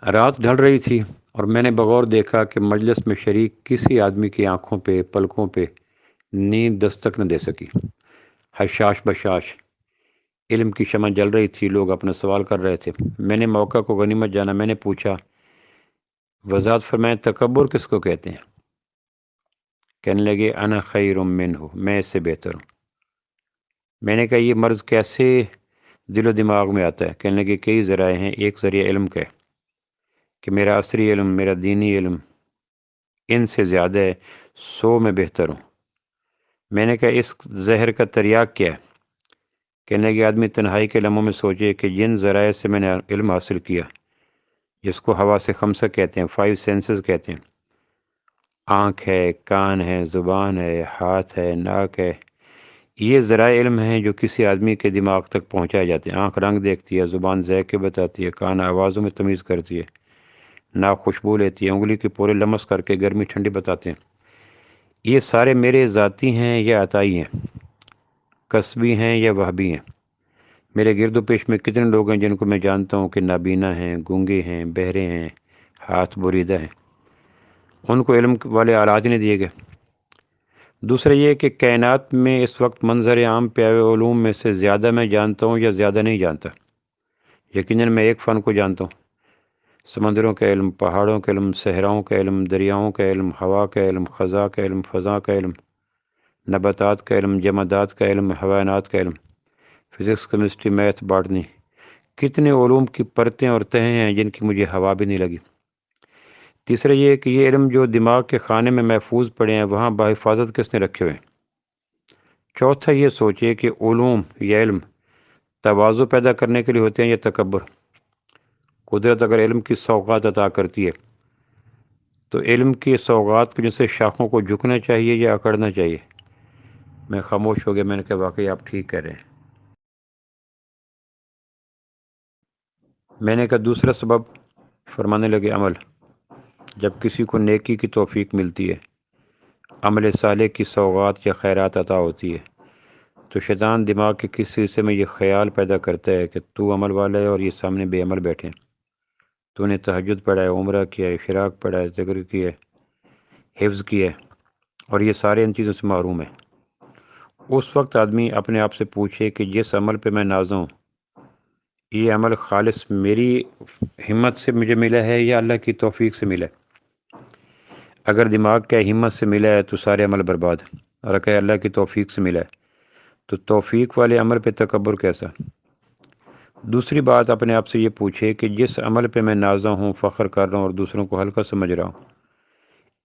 رات ڈھل رہی تھی اور میں نے بغور دیکھا کہ مجلس میں شریک کسی آدمی کی آنکھوں پہ پلکوں پہ نیند دستک نہ دے سکی۔ حشاش بشاش علم کی شمع جل رہی تھی، لوگ اپنا سوال کر رہے تھے۔ میں نے موقع کو غنیمت جانا، میں نے پوچھا، وضاحت فرمائیں تکبر کس کو کہتے ہیں؟ کہنے لگے انا خیر منہ، میں اس سے بہتر ہوں۔ میں نے کہا یہ مرض کیسے دل و دماغ میں آتا ہے؟ کہنے لگے کئی ذرائع ہیں، ایک ذریعہ علم کا ہے کہ میرا عصری علم، میرا دینی علم ان سے زیادہ ہے، 100 میں بہتر ہوں۔ میں نے کہا اس زہر کا تریاق کیا ہے؟ کہنے لگے آدمی تنہائی کے لمحوں میں سوچے کہ جن ذرائع سے میں نے علم حاصل کیا، جس کو حواس خمسہ کہتے ہیں، 5 سینسز کہتے ہیں، آنکھ ہے، کان ہے، زبان ہے، ہاتھ ہے، ناک ہے، یہ ذرائع علم ہیں جو کسی آدمی کے دماغ تک پہنچائے جاتے ہیں۔ آنکھ رنگ دیکھتی ہے، زبان ذائقے بتاتی ہے، کان آوازوں میں تمیز کرتی ہے، ناک خوشبو لیتی ہے، انگلی کے پورے لمس کر کے گرمی ٹھنڈی بتاتے ہیں۔ یہ سارے میرے ذاتی ہیں یا عطائی ہیں، کسبی ہیں یا وہبی ہیں؟ میرے گرد و پیش میں کتنے لوگ ہیں جن کو میں جانتا ہوں کہ نابینا ہیں، گونگے ہیں، بہرے ہیں، ہاتھ بریدہ ہیں، ان کو علم والے آلات نہیں دیے گئے۔ دوسرا یہ کہ کائنات میں اس وقت منظر عام پہ آئے علوم میں سے زیادہ میں جانتا ہوں یا زیادہ نہیں جانتا؟ یقیناً میں ایک فن کو جانتا ہوں، سمندروں کا علم، پہاڑوں کا علم، صحراؤں کا علم، دریاؤں کا علم، ہوا کا علم، خزاں کا علم، فضاء کا علم، نباتات کا علم، جمادات کا علم، حیوانات کا علم، فزکس، کیمسٹری، میتھ، باٹنی، کتنے علوم کی پرتیں اور تہیں ہیں جن کی مجھے ہوا بھی نہیں لگی۔ تیسرا یہ کہ یہ علم جو دماغ کے خانے میں محفوظ پڑے ہیں وہاں بحفاظت کس نے رکھے ہوئے ہیں؟ چوتھا یہ سوچے کہ علوم یا علم تواضع پیدا کرنے کے لیے ہوتے ہیں یا تکبر؟ قدرت اگر علم کی سوغات عطا کرتی ہے تو علم کی سوغات کی جیسے شاخوں کو جھکنا چاہیے یا اکڑنا چاہیے؟ میں خاموش ہو گیا، میں نے کہا واقعی آپ ٹھیک کہہ رہے ہیں۔ میں نے کہا دوسرا سبب، فرمانے لگے عمل۔ جب کسی کو نیکی کی توفیق ملتی ہے، عمل صالح کی سوغات یا خیرات عطا ہوتی ہے، تو شیطان دماغ کے کسی حصے میں یہ خیال پیدا کرتا ہے کہ تو عمل والا ہے اور یہ سامنے بے عمل بیٹھے ہیں، تو نے تہجد پڑھا ہے، عمرہ کیا ہے، اشراق پڑھا ہے، ذکر کیا ہے، حفظ کیا ہے، اور یہ سارے ان چیزوں سے محروم ہے۔ اس وقت آدمی اپنے آپ سے پوچھے کہ جس عمل پہ میں نازوں ہوں، یہ عمل خالص میری ہمت سے مجھے ملا ہے یا اللہ کی توفیق سے ملا ہے؟ اگر دماغ کے ہمت سے ملا ہے تو سارے عمل برباد ہیں، اور اگر اللہ کی توفیق سے ملا ہے تو توفیق والے عمل پہ تکبر کیسا؟ دوسری بات، اپنے آپ سے یہ پوچھے کہ جس عمل پہ میں نازاں ہوں، فخر کر رہا ہوں اور دوسروں کو ہلکا سمجھ رہا ہوں،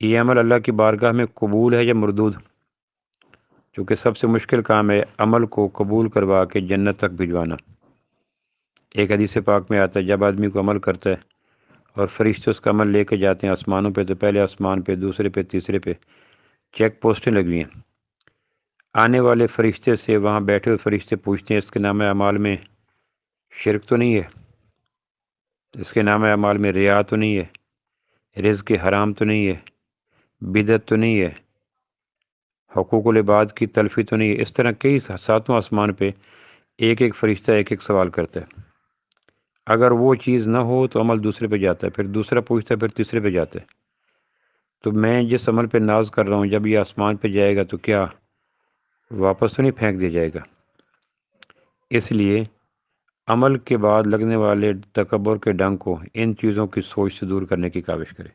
یہ عمل اللہ کی بارگاہ میں قبول ہے یا مردود؟ چونکہ سب سے مشکل کام ہے عمل کو قبول کروا کے جنت تک بھجوانا۔ ایک حدیث پاک میں آتا ہے جب آدمی کو عمل کرتا ہے اور فرشتے اس کا عمل لے کے جاتے ہیں آسمانوں پہ، تو پہلے آسمان پہ، دوسرے پہ، تیسرے پہ چیک پوسٹیں لگی ہیں۔ آنے والے فرشتے سے وہاں بیٹھے ہوئے فرشتے پوچھتے ہیں اس کے نام اعمال میں شرک تو نہیں ہے؟ اس کے نام اعمال میں ریا تو نہیں ہے؟ رزق حرام تو نہیں ہے؟ بدعت تو نہیں ہے؟ حقوق العباد کی تلفی تو نہیں ہے؟ اس طرح کئی ساتوں آسمان پہ ایک ایک فرشتہ ایک ایک سوال کرتا ہے۔ اگر وہ چیز نہ ہو تو عمل دوسرے پہ جاتا ہے، پھر دوسرا پوچھتا ہے، پھر تیسرے پہ جاتا ہے۔ تو میں جس عمل پہ ناز کر رہا ہوں جب یہ آسمان پہ جائے گا تو کیا واپس تو نہیں پھینک دیا جائے گا؟ اس لیے عمل کے بعد لگنے والے تکبر کے ڈنگ کو ان چیزوں کی سوچ سے دور کرنے کی کاوش کرے۔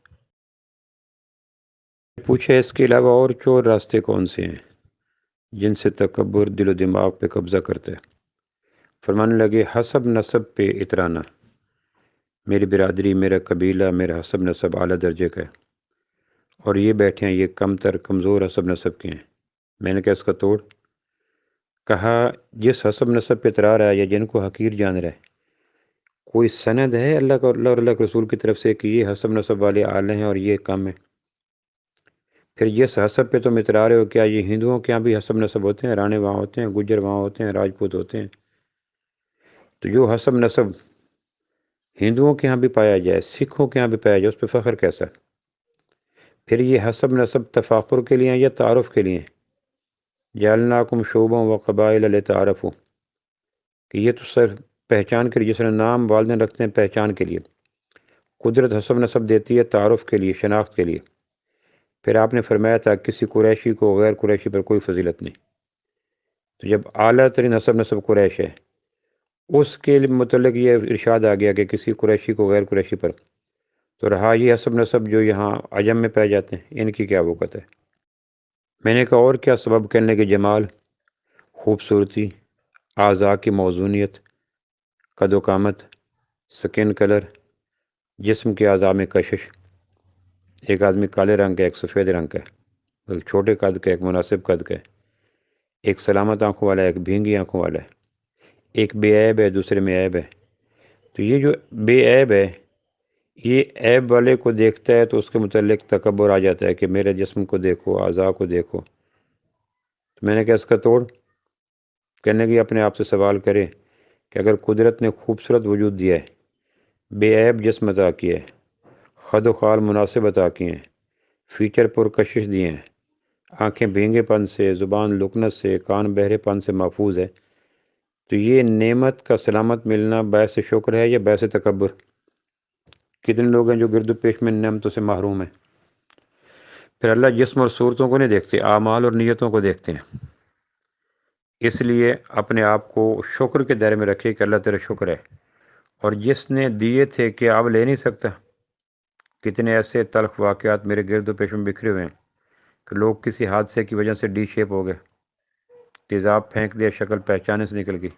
پوچھا اس کے علاوہ اور چور راستے کون سے ہیں جن سے تکبر دل و دماغ پہ قبضہ کرتا ہے؟ فرمانے لگے حسب نسب پہ اترانا۔ میری برادری، میرا قبیلہ، میرا حسب نسب اعلیٰ درجے کا ہے، اور یہ بیٹھے ہیں یہ کم تر کمزور حسب نسب کے ہیں۔ میں نے کہا اس کا توڑ؟ کہا جس حسب نسب پہ اترا رہا ہے یا جن کو حقیر جان رہا ہے، کوئی سند ہے اللہ کا، اللہ اور اللہ کے رسول کی طرف سے کہ یہ حسب نسب والے اعلیٰ ہیں اور یہ کم ہیں؟ پھر جس حسب پہ تم اترا رہے ہو، کیا یہ ہندوؤں کے یہاں بھی حسب نسب ہوتے ہیں؟ رانے وہاں ہوتے ہیں، گجر وہاں ہوتے ہیں، راجپوت ہوتے ہیں؟ تو جو حسب نسب ہندوؤں کے یہاں بھی پایا جائے، سکھوں کے یہاں بھی پایا جائے، اس پہ فخر کیسا؟ پھر یہ حسب نسب تفاخر کے لیے ہیں یا تعارف کے لیے؟ جعلناکم شعوبا و قبائل لتعارفوا، کہ یہ تو صرف پہچان کے لیے، جس طرح نام والدین رکھتے ہیں پہچان کے لیے، قدرت حسب نسب دیتی ہے تعارف کے لیے، شناخت کے لیے۔ پھر آپ نے فرمایا تھا کسی قریشی کو غیر قریشی پر کوئی فضیلت نہیں۔ تو جب اعلیٰ ترین نسب قریش ہے، اس کے متعلق یہ ارشاد آ گیا کہ کسی قریشی کو غیر قریشی پر، تو رہا یہ حسب نسب جو یہاں عجم میں پائے جاتے ہیں، ان کی کیا وقت ہے؟ میں نے کہا اور کیا سبب کہنے کے جمال، خوبصورتی، اعضاء کی موزونیت، قد و قامت، سکن کلر، جسم کے اعضاء میں کشش، ایک آدمی کالے رنگ کا، ایک سفید رنگ کا ہے، ایک چھوٹے قد کا، ایک مناسب قد کا ہے، ایک سلامت آنکھوں والا ہے، ایک بھینگی آنکھوں والا ہے، ایک بے عیب ہے، دوسرے میں عیب ہے۔ تو یہ جو بے عیب ہے، یہ عیب والے کو دیکھتا ہے تو اس کے متعلق تکبر آ جاتا ہے کہ میرے جسم کو دیکھو، اعضاء کو دیکھو۔ تو میں نے کہا اس کا توڑ، کہنے کی اپنے آپ سے سوال کرے کہ اگر قدرت نے خوبصورت وجود دیا ہے، بے عیب جسم عطا کیا ہے، خد و خال مناسب عطا کیے ہیں، فیچر پر کشش دیے ہیں، آنکھیں بھینگے پن سے، زبان لکنت سے، کان بہرے پن سے محفوظ ہے، تو یہ نعمت کا سلامت ملنا باعث شکر ہے یا باعث تکبر؟ کتنے لوگ ہیں جو گرد و پیش میں نعمتوں سے محروم ہیں؟ پھر اللہ جسم اور صورتوں کو نہیں دیکھتے، اعمال اور نیتوں کو دیکھتے ہیں۔ اس لیے اپنے آپ کو شکر کے دائرے میں رکھے کہ اللہ تیرا شکر ہے، اور جس نے دیے تھے کہ اب لے نہیں سکتا۔ کتنے ایسے تلخ واقعات میرے گرد و پیش میں بکھرے ہوئے ہیں کہ لوگ کسی حادثے کی وجہ سے ڈی شیپ ہو گئے، تیزاب پھینک دیا، شکل پہچانے سے نکل گئی،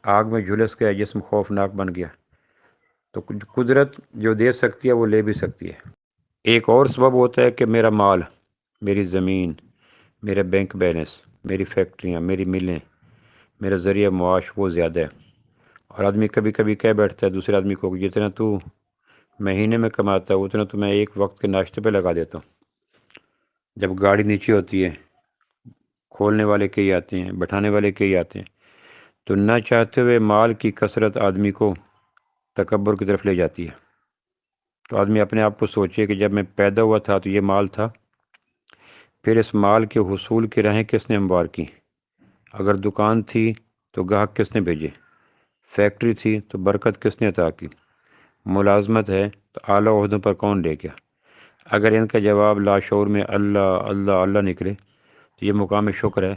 آگ میں جھلس گیا، جسم خوفناک بن گیا۔ تو قدرت جو دے سکتی ہے وہ لے بھی سکتی ہے۔ ایک اور سبب ہوتا ہے کہ میرا مال، میری زمین، میرا بینک بیلنس، میری فیکٹریاں، میری ملیں، میرا ذریعہ معاش وہ زیادہ ہے۔ اور آدمی کبھی کبھی کہہ بیٹھتا ہے دوسرے آدمی کو کہ جتنا تو مہینے میں کماتا ہے اتنا تو میں ایک وقت کے ناشتے پہ لگا دیتا ہوں۔ جب گاڑی نیچے ہوتی ہے، کھولنے والے کئی آتے ہیں، بٹھانے والے کئی آتے ہیں، تو نہ چاہتے ہوئے مال کی کثرت آدمی کو تکبر کی طرف لے جاتی ہے۔ تو آدمی اپنے آپ کو سوچے کہ جب میں پیدا ہوا تھا تو یہ مال تھا، پھر اس مال کے حصول کی راہیں کس نے ہموار کی؟ اگر دکان تھی تو گاہک کس نے بھیجے؟ فیکٹری تھی تو برکت کس نے عطا کی؟ ملازمت ہے تو اعلیٰ عہدوں پر کون لے گیا؟ اگر ان کا جواب لاشعور میں اللہ اللہ اللہ نکلے تو یہ مقام شکر ہے،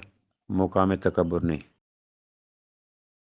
مقام تکبر نہیں۔